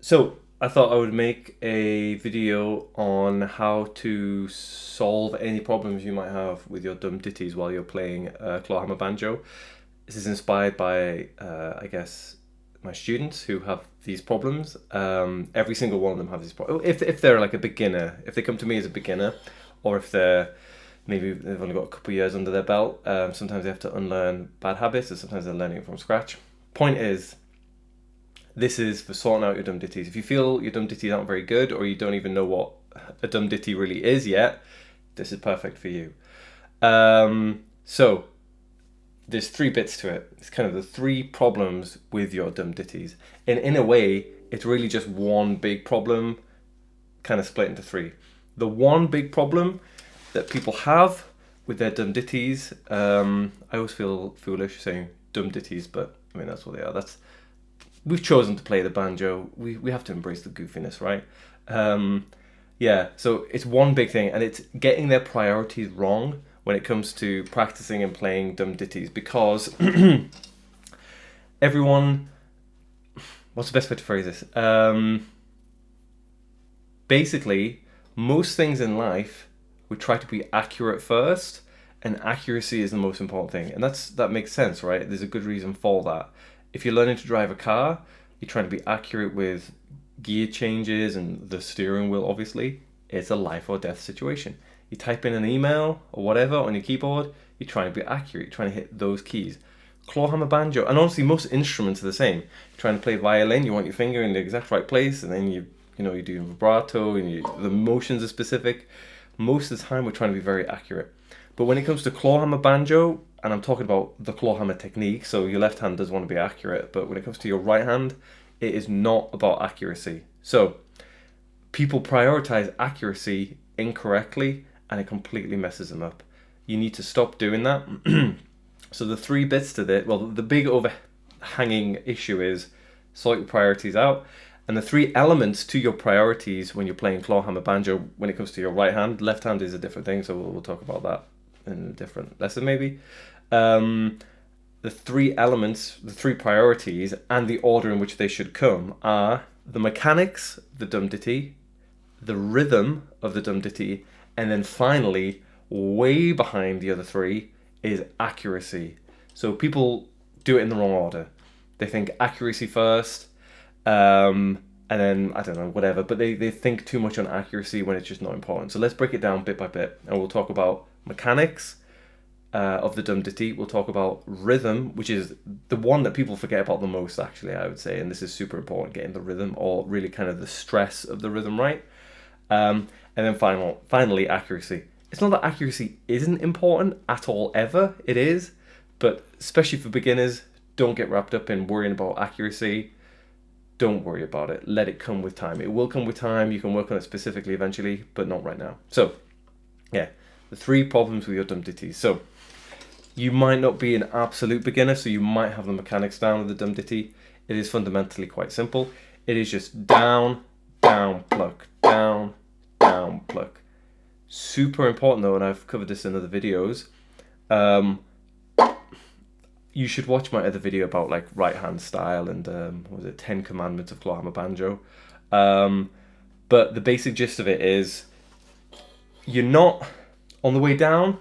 So I thought I would make a video on how to solve any problems you might have with your Dum-Ditties while you're playing Clawhammer Banjo. This is inspired by, I guess, my students who have these problems. Every single one of them have these problems. If they're like a beginner, if they come to me as a beginner, or if maybe they've only got a couple of years under their belt, sometimes they have to unlearn bad habits, or sometimes they're learning it from scratch. Point is, this is for sorting out your Dum-Ditties. If you feel your Dum-Ditties aren't very good, or you don't even know what a Dum-Ditty really is yet, this is perfect for you. So there's three bits to it. It's kind of the three problems with your Dum-Ditties. And in a way, it's really just one big problem, kind of split into three. The one big problem that people have with their Dum-Ditties, I always feel foolish saying Dum-Ditties, but I mean, that's what they are. We've chosen to play the banjo. We have to embrace the goofiness, right? Yeah, so it's one big thing, and it's getting their priorities wrong when it comes to practicing and playing Dum-Ditties, because everyone, what's the best way to phrase this? Basically, most things in life, we try to be accurate first, and accuracy is the most important thing. And that makes sense, right? There's a good reason for that. If you're learning to drive a car, you're trying to be accurate with gear changes and the steering wheel, obviously. It's a life or death situation. You type in an email or whatever on your keyboard, you're trying to be accurate, you're trying to hit those keys. Clawhammer banjo, and honestly, most instruments are the same. You're trying to play violin, you want your finger in the exact right place, and then you do vibrato, and the motions are specific. Most of the time, we're trying to be very accurate. But when it comes to clawhammer banjo, and I'm talking about the clawhammer technique, so your left hand does want to be accurate, but when it comes to your right hand, it is not about accuracy. So people prioritize accuracy incorrectly, and it completely messes them up. You need to stop doing that. So the three bits to this, well, the big overhanging issue is sort your priorities out. And the three elements to your priorities when you're playing clawhammer banjo, when it comes to your right hand, left hand is a different thing, so we'll talk about that in a different lesson maybe. The three elements, the three priorities, and the order in which they should come are the mechanics, the Dum-Ditty, the rhythm of the Dum-Ditty, and then finally, way behind the other three, is accuracy. So people do it in the wrong order. They think accuracy first, and then, I don't know, whatever, but they think too much on accuracy when it's just not important. So let's break it down bit by bit, and we'll talk about mechanics of the Dum-Ditty. We'll talk about rhythm, which is the one that people forget about the most, actually, I would say, and this is super important, getting the rhythm, or really kind of the stress of the rhythm right. And then finally, accuracy. It's not that accuracy isn't important at all, ever. It is, but especially for beginners, don't get wrapped up in worrying about accuracy. Don't worry about it. Let it come with time. It will come with time. You can work on it specifically eventually, but not right now. So, yeah, the three problems with your Dum-Ditties. So, you might not be an absolute beginner, so you might have the mechanics down of the Dum-Ditty. It is fundamentally quite simple. It is just down, down, pluck, down, down, pluck. Super important though, and I've covered this in other videos. You should watch my other video about like right hand style and 10 commandments of clawhammer banjo. But the basic gist of it is, you're not on the way down.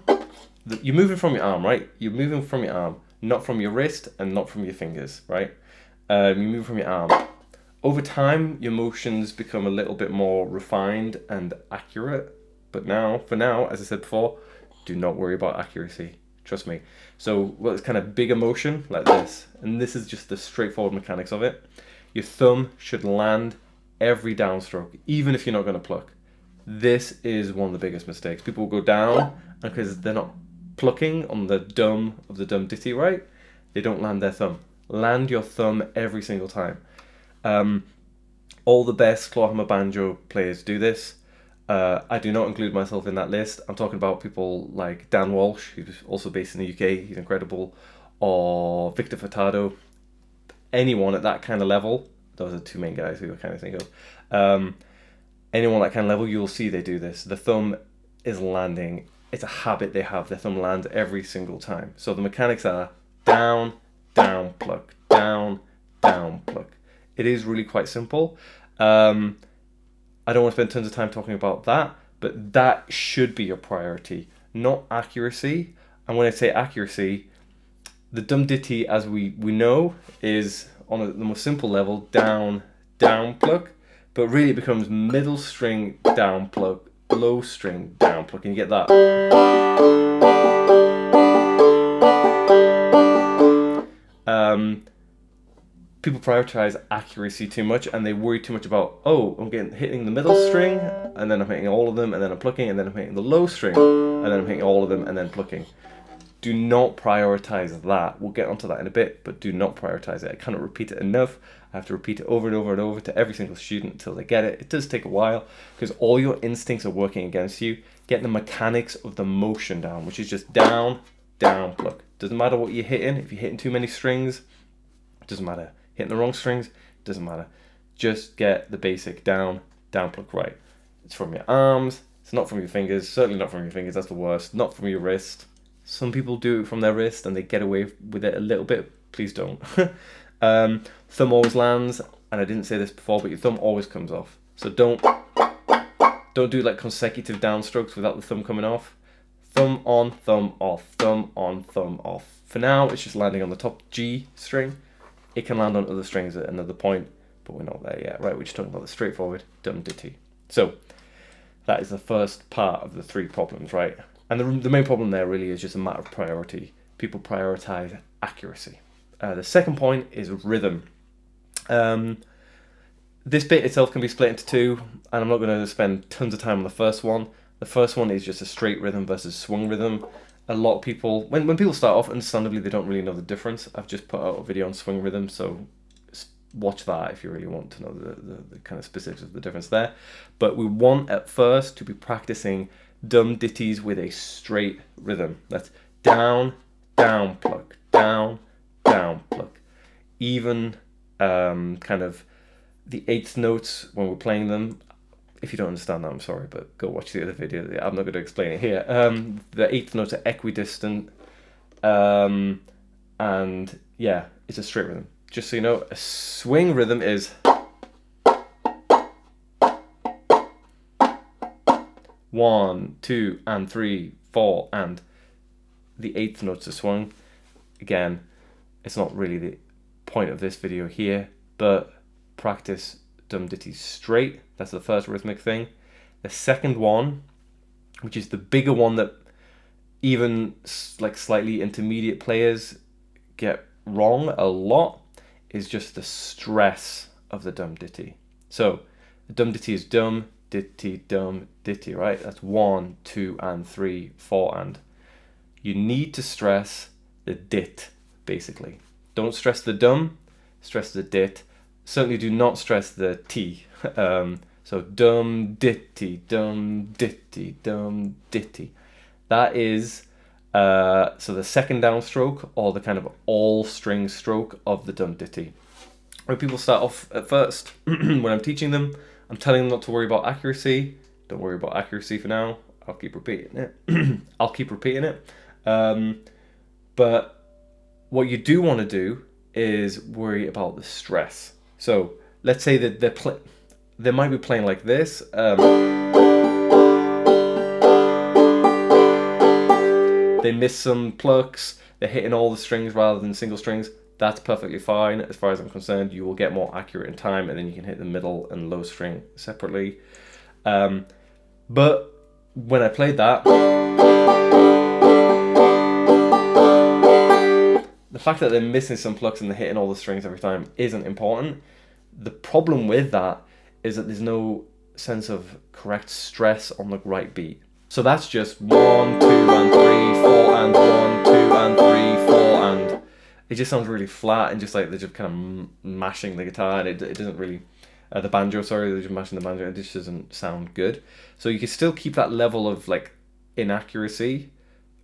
You're moving from your arm, right? You're moving from your arm, not from your wrist and not from your fingers, right? You move from your arm. Over time, your motions become a little bit more refined and accurate. But for now, as I said before, do not worry about accuracy. Trust me. So, it's kind of bigger motion like this. And this is just the straightforward mechanics of it. Your thumb should land every downstroke, even if you're not going to pluck. This is one of the biggest mistakes. People will go down, and because they're not plucking on the dum of the Dum-Ditty, right? They don't land their thumb. Land your thumb every single time. All the best clawhammer banjo players do this. I do not include myself in that list. I'm talking about people like Dan Walsh, who's also based in the UK, he's incredible, or Victor Furtado. Anyone at that kind of level, those are the two main guys who I kind of think of. Anyone at that kind of level, you'll see they do this. The thumb is landing. It's a habit they have. Their thumb lands every single time. So the mechanics are down, down, pluck, down, down, pluck. It is really quite simple. I don't want to spend tons of time talking about that, but that should be your priority, not accuracy. And when I say accuracy, the Dum-Ditty, as we know, is on the most simple level, down, down pluck, but really it becomes middle string, down pluck, low string, down pluck, and you get that. People prioritize accuracy too much, and they worry too much about, oh, I'm hitting the middle string, and then I'm hitting all of them, and then I'm plucking, and then I'm hitting the low string, and then I'm hitting all of them, and then plucking. Do not prioritize that. We'll get onto that in a bit, but do not prioritize it. I cannot repeat it enough. I have to repeat it over and over and over to every single student until they get it. It does take a while because all your instincts are working against you. Get the mechanics of the motion down, which is just down, down, pluck. Doesn't matter what you're hitting. If you're hitting too many strings, it doesn't matter. Hitting the wrong strings, doesn't matter. Just get the basic down, down, pluck right. It's from your arms. It's not from your fingers. Certainly not from your fingers. That's the worst. Not from your wrist. Some people do it from their wrist and they get away with it a little bit. Please don't. Thumb always lands, and I didn't say this before, but your thumb always comes off. So don't do like consecutive downstrokes without the thumb coming off. Thumb on, thumb off, thumb on, thumb off. For now, it's just landing on the top G string. It can land on other strings at another point, but we're not there yet. Right, we're just talking about the straightforward Dum-Ditty. So that is the first part of the three problems, right? And the main problem there really is just a matter of priority. People prioritize accuracy. The second point is rhythm. This bit itself can be split into two, and I'm not going to spend tons of time on the first one. The first one is just a straight rhythm versus swung rhythm. A lot of people, when people start off, understandably, they don't really know the difference. I've just put out a video on swing rhythm, so watch that if you really want to know the kind of specifics of the difference there. But we want at first to be practicing Dum-Ditties with a straight rhythm. That's down, down, pluck, down, down, pluck. Even kind of the eighth notes when we're playing them. If you don't understand that, I'm sorry, but go watch the other video. I'm not going to explain it here. The eighth notes are equidistant, and yeah, it's a straight rhythm. Just so you know, a swing rhythm is 1, 2, and 3, 4, and the eighth notes are swung. Again, it's not really the point of this video here, but practice Dum-Ditty straight. That's the first rhythmic thing. The second one, which is the bigger one that even like slightly intermediate players get wrong a lot, is just the stress of the Dum-Ditty. So the Dum-Ditty is dum, ditty, dum, ditty, right? That's 1, 2, and 3, 4, and. You need to stress the dit, basically. Don't stress the dum, stress the dit. Certainly do not stress the t. So dum-ditty, dum-ditty, dum-ditty. That is so the second downstroke, or the kind of all string stroke of the Dum-Ditty. When people start off at first, when I'm teaching them, I'm telling them not to worry about accuracy. Don't worry about accuracy for now. I'll keep repeating it. I'll keep repeating it. But what you do want to do is worry about the stress. So let's say that they might be playing like this. They miss some plucks. They're hitting all the strings rather than single strings. That's perfectly fine. As far as I'm concerned, you will get more accurate in time, and then you can hit the middle and low string separately. But when I played that, the fact that they're missing some plucks and they're hitting all the strings every time isn't important. The problem with that is that there's no sense of correct stress on the right beat. So that's just 1, 2, and 3, 4, and 1, 2, and 3, 4, and it just sounds really flat and just like they're just kind of mashing the guitar, and it doesn't really, the banjo, sorry, they're just mashing the banjo, it just doesn't sound good. So you can still keep that level of like inaccuracy,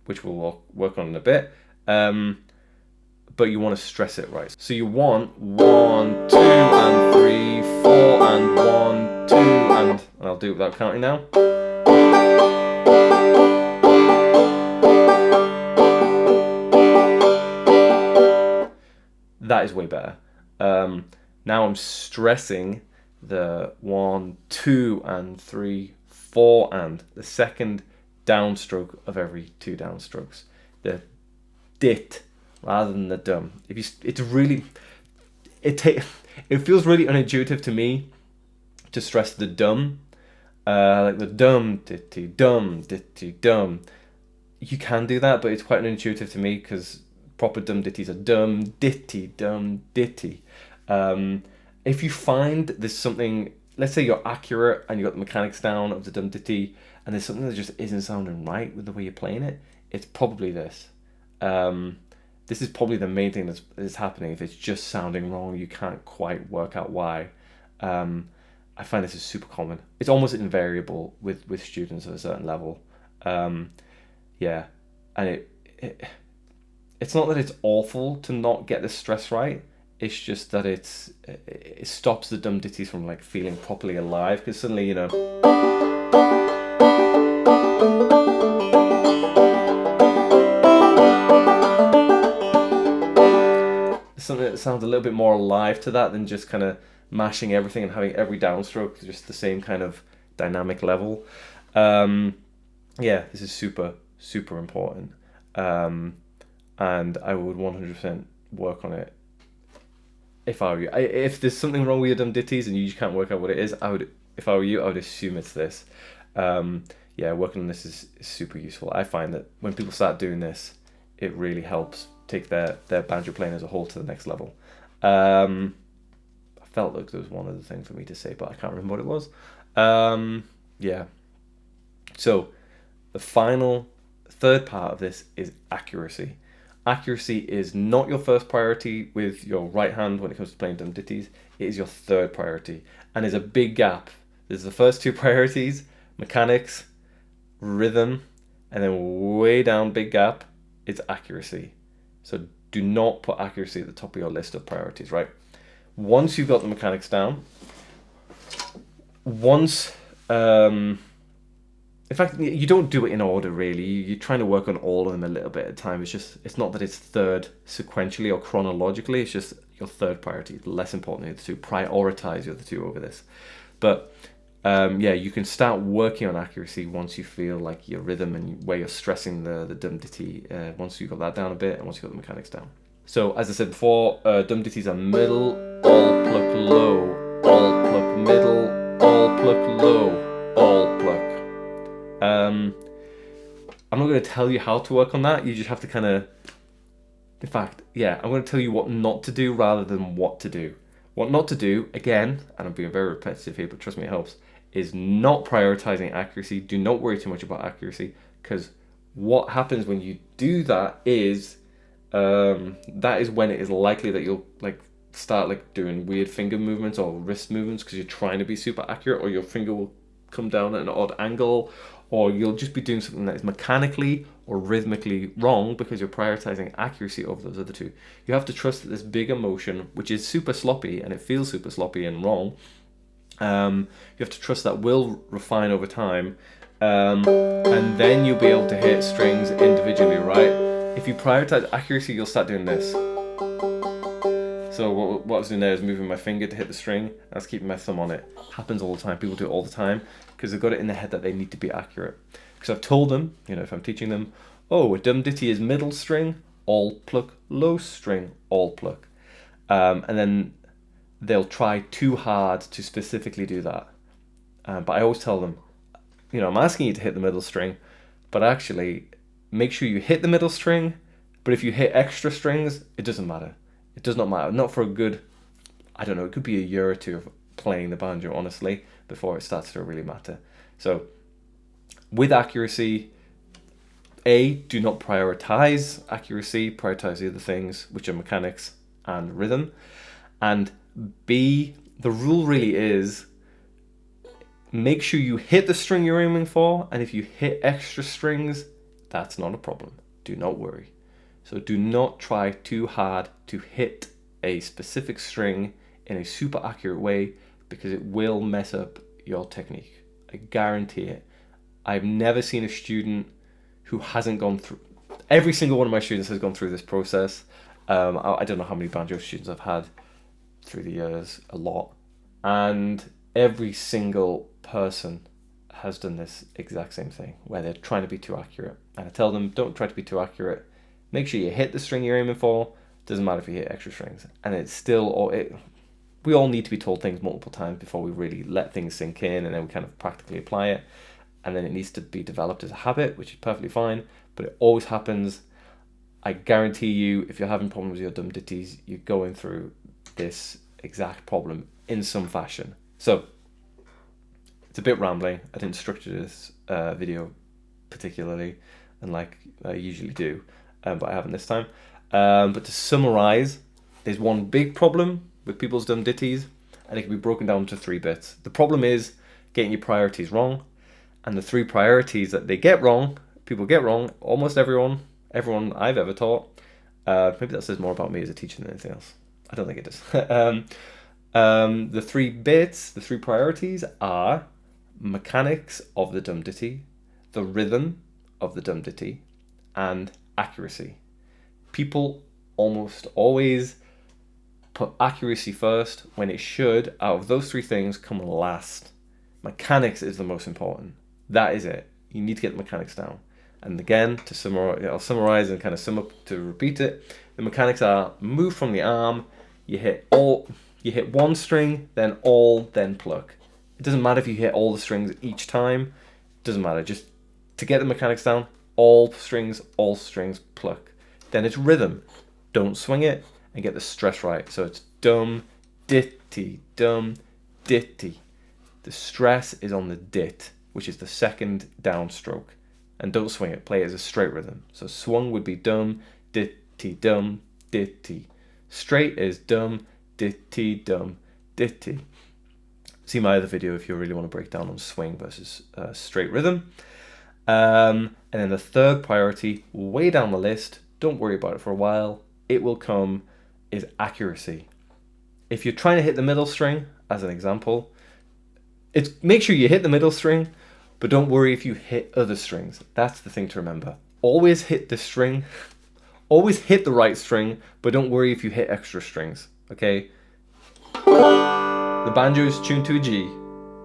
which we'll work on in a bit, but you want to stress it right. So you want 1, 2, and 3, 4, and 1, 2, and I'll do it without counting now. That is way better. Now I'm stressing the 1, 2, and 3, 4, and the second downstroke of every 2 downstrokes. The dit rather than the dum. It feels really unintuitive to me to stress the dum, like the dum-ditty, dum-ditty, dum. You can do that, but it's quite unintuitive to me because proper dum-ditties are dum-ditty, dum-ditty. If you find there's something, let's say you're accurate and you got the mechanics down of the dum-ditty, and there's something that just isn't sounding right with the way you're playing it, it's probably this. This is probably the main thing that's happening. If it's just sounding wrong, you can't quite work out why. I find this is super common. It's almost invariable with students at a certain level. Yeah, and it's not that it's awful to not get the stress right. It's just that it stops the dum-ditties from like feeling properly alive, because suddenly, you know, something that sounds a little bit more alive to that than just kind of mashing everything and having every downstroke just the same kind of dynamic level. Yeah, this is super, super important. And I would 100% work on it if I were you. If there's something wrong with your dum-ditties and you just can't work out what it is, if I were you, I would assume it's this. Yeah, working on this is super useful. I find that when people start doing this, it really helps take their banjo playing as a whole to the next level. I felt like there was one other thing for me to say, but I can't remember what it was. Yeah. So the final third part of this is accuracy. Accuracy is not your first priority with your right hand when it comes to playing dum-ditties. It is your third priority, and there's a big gap. There's the first 2 priorities, mechanics, rhythm, and then way down, big gap, it's accuracy. So do not put accuracy at the top of your list of priorities, right? Once you've got the mechanics down, in fact, you don't do it in order, really. You're trying to work on all of them a little bit at a time. It's not that it's third sequentially or chronologically. It's just your third priority. It's less important than the 2. Prioritize your other 2 over this. But yeah, you can start working on accuracy once you feel like your rhythm and where you're stressing the dum-ditty. Once you've got that down a bit, and once you've got the mechanics down. So as I said before, dum-ditties are middle, all pluck low, all pluck middle, all pluck low, all pluck. I'm not going to tell you how to work on that. You just have to kind of... In fact, yeah, I'm going to tell you what not to do rather than what to do. What not to do, again, and I'm being very repetitive here, but trust me, it helps, is not prioritizing accuracy. Do not worry too much about accuracy, because what happens when you do that is when it is likely that you'll like start like doing weird finger movements or wrist movements because you're trying to be super accurate, or your finger will come down at an odd angle, or you'll just be doing something that is mechanically or rhythmically wrong because you're prioritizing accuracy over those other 2. You have to trust that this bigger motion, which is super sloppy and it feels super sloppy and wrong, you have to trust that will refine over time, and then you'll be able to hit strings individually, right? If you prioritize accuracy, you'll start doing this. So what I was doing there is moving my finger to hit the string, and I was keeping my thumb on it. Happens all the time. People do it all the time because they've got it in their head that they need to be accurate. Because I've told them, you know, if I'm teaching them, oh, a dum-ditty is middle string, all pluck, low string, all pluck. And then they'll try too hard to specifically do that. But I always tell them, you know, I'm asking you to hit the middle string, but actually make sure you hit the middle string. But if you hit extra strings, it doesn't matter. It does not matter. Not for a good, I don't know, it could be a year or 2 of playing the banjo, honestly, before it starts to really matter. So with accuracy, A, do not prioritize accuracy, prioritize the other things, which are mechanics and rhythm. And B, the rule really is make sure you hit the string you're aiming for, and if you hit extra strings, that's not a problem. Do not worry. So do not try too hard to hit a specific string in a super accurate way, because it will mess up your technique. I guarantee it. I've never seen a student who hasn't gone through... Every single one of my students has gone through this process. I don't know how many banjo students I've had through the years, a lot. And every single person has done this exact same thing, where they're trying to be too accurate. And I tell them, don't try to be too accurate. Make sure you hit the string you're aiming for. Doesn't matter if you hit extra strings. And it's still, we all need to be told things multiple times before we really let things sink in, and then we kind of practically apply it. And then it needs to be developed as a habit, which is perfectly fine, but it always happens. I guarantee you, if you're having problems with your Dum-Ditties, you're going through this exact problem in some fashion. So it's a bit rambling. I didn't structure this video particularly, and like I usually do, but I haven't this time. But to summarize, there's one big problem with people's Dum-Ditties, and it can be broken down to 3 bits. The problem is getting your priorities wrong, and the 3 priorities that people get wrong, almost everyone I've ever taught. Maybe that says more about me as a teacher than anything else. I don't think it does. The 3 bits, the 3 priorities are mechanics of the Dum-Ditty, the rhythm of the Dum-Ditty, and accuracy. People almost always put accuracy first when it should, out of those 3 things, come last. Mechanics is the most important. That is it. You need to get the mechanics down. And again, I'll summarize and kind of sum up to repeat it. The mechanics are move from the arm, you hit 1 string, then all, then pluck. It doesn't matter if you hit all the strings each time. It doesn't matter. Just to get the mechanics down, all strings, pluck. Then it's rhythm. Don't swing it and get the stress right. So it's dum-ditty, dum-ditty. The stress is on the dit, which is the second downstroke. And don't swing it. Play it as a straight rhythm. So swung would be dum-ditty, dum-ditty. Straight is dum-ditty, dum-ditty. See my other video if you really want to break down on swing versus straight rhythm. And then the 3rd priority, way down the list, don't worry about it for a while, it will come, is accuracy. If you're trying to hit the middle string, as an example, make sure you hit the middle string, but don't worry if you hit other strings. That's the thing to remember. Always hit the string, always hit the right string, but don't worry if you hit extra strings, okay? The banjo is tuned to a G.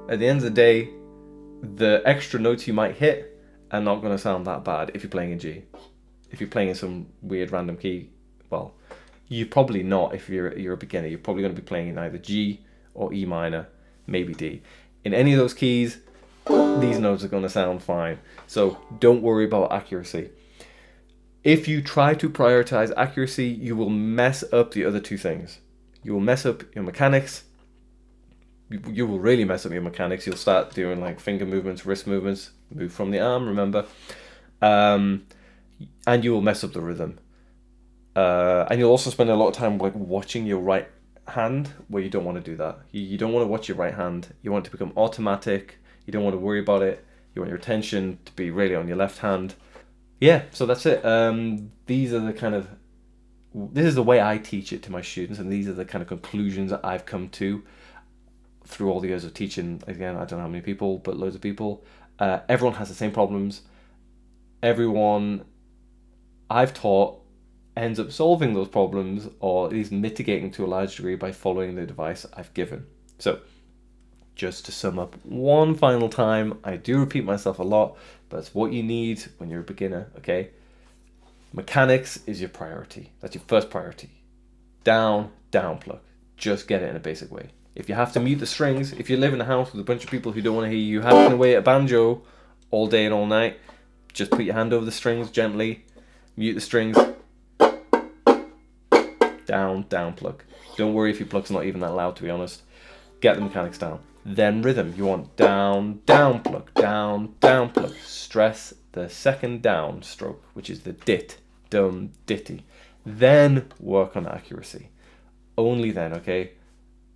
At the end of the day, the extra notes you might hit are not going to sound that bad if you're playing a G. If you're playing in some weird random key, well, you're probably not. If you're a beginner, you're probably going to be playing in either G or E minor, maybe D. In any of those keys, these notes are going to sound fine. So don't worry about accuracy. If you try to prioritize accuracy, you will mess up the other 2 things. You will mess up your mechanics. You will really mess up your mechanics. You'll start doing like finger movements, wrist movements, move from the arm, remember. And you will mess up the rhythm. And you'll also spend a lot of time like watching your right hand, where you don't want to do that. You don't want to watch your right hand. You want it to become automatic. You don't want to worry about it. You want your attention to be really on your left hand. Yeah, so that's it. These are the kind of, this is the way I teach it to my students, and these are the kind of conclusions that I've come to through all the years of teaching. Again, I don't know how many people, but loads of people. Everyone has the same problems. Everyone I've taught ends up solving those problems, or at least mitigating to a large degree, by following the advice I've given. So just to sum up one final time, I do repeat myself a lot, but it's what you need when you're a beginner, okay? Mechanics is your priority. That's your first priority. Down, down pluck. Just get it in a basic way. If you have to mute the strings, if you live in a house with a bunch of people who don't want to hear you hacking away at a banjo all day and all night, just put your hand over the strings gently, mute the strings, down, down pluck. Don't worry if your pluck's not even that loud, to be honest. Get the mechanics down. Then rhythm. You want down, down pluck, down, down pluck. Stress the second down stroke, which is the dit, dum-ditty. Then work on accuracy. Only then, okay?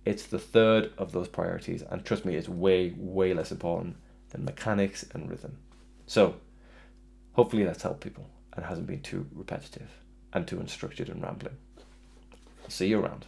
It's the 3rd of those priorities, and trust me, it's way, way less important than mechanics and rhythm. So, hopefully that's helped people and hasn't been too repetitive and too unstructured and rambling. See you around.